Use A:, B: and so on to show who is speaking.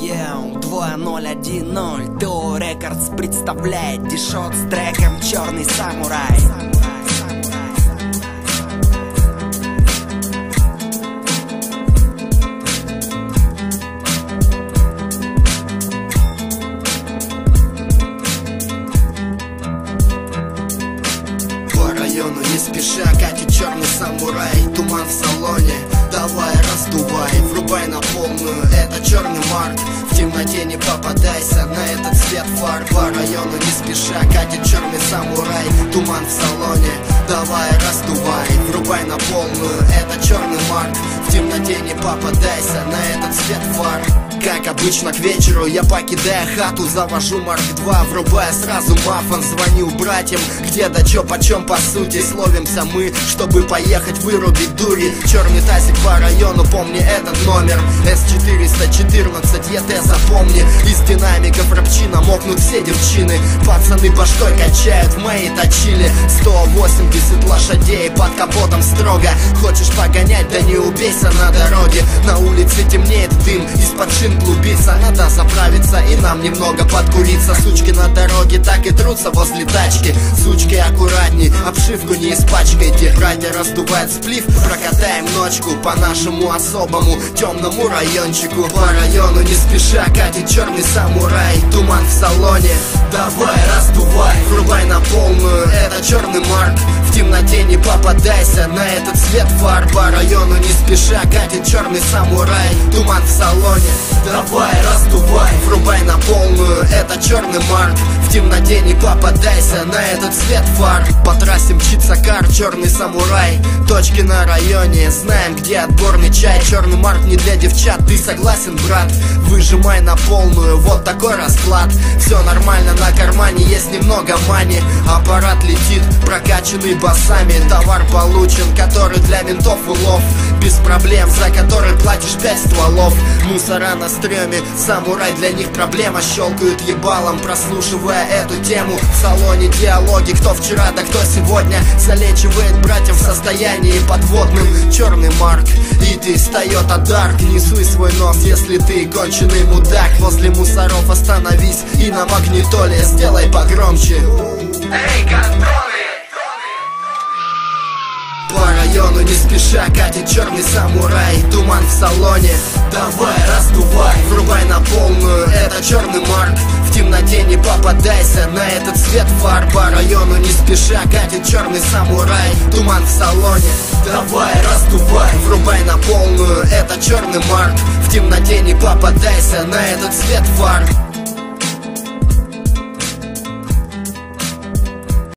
A: 2010 Тео Рекордс представляет Дишот с треком «Черный самурай».
B: По району не спеша катит черный самурай. Туман в салоне, давай раздувай, врубай на полную, это черный марк. В темноте не попадайся на этот свет фар. По району не спеша катит черный самурай. Туман в салоне, давай раздувай, врубай на полную, это черный марк. В темноте не попадайся на этот свет фар. Как обычно к вечеру я покидаю хату, завожу Марк 2, врубая сразу мафон. Звоню братьям, где да чё почем по сути. Словимся мы, чтобы поехать вырубить дури. Черный тазик по району, помни этот номер С414, ЕТ запомни. Из динамиков рэпчина мокнут все девчины. Пацаны башкой качают, в моей точили 180 лошадей, под капотом строго. Хочешь погонять, да не убейся на дороге. На улице темнеет дым, из-под шин клубится. Надо заправиться и нам немного подкуриться. Сучки на дороге так и трутся возле тачки. Сучки аккуратней, обшивку не испачкайте. Братья раздувают сплив, прокатаем ночку по нашему особому темному райончику. По району не спеша катит черный самурай. Туман в салоне, давай раздувай, врубай на полную, это черный марк. В темноте не попадайся на этот свет фар. По району не спеша катит черный самурай. Туман в салоне, давай раздувай, врубай на полную, это черный марк. В темноте не попадайся на этот свет фар. По трассе мчится кар, черный самурай. Точки на районе, знаем где отборный чай. Черный марк не для девчат, ты согласен, брат? Выжимай на полную, вот такой расклад. Все нормально, на кармане есть немного мани. Аппарат летит, прокачанный басами. Товар получен, который для ментов улов. Без проблем, за который платишь 5 стволов. Мусора на стреме, самурай для них проблема. Щелкают ебалом, прослушивая эту тему. В салоне диалоги, кто вчера, да кто сегодня. Залечивает братьев в состоянии подводным. Черный марк, и ты встает от дарк. Не суй свой нос, если ты конченый мудак. Возле мусоров остановись и на магнитоле сделай погромче.
A: Эй, контроль!
B: По району не спеша катит черный самурай. Туман в салоне, давай раздувай, врубай на полную, это черный марк. В темноте не попадайся на этот свет фар. По району не спеша катит черный самурай. Туман в салоне, давай раздувай, врубай на полную, это черный марк. В темноте не попадайся на этот свет фар.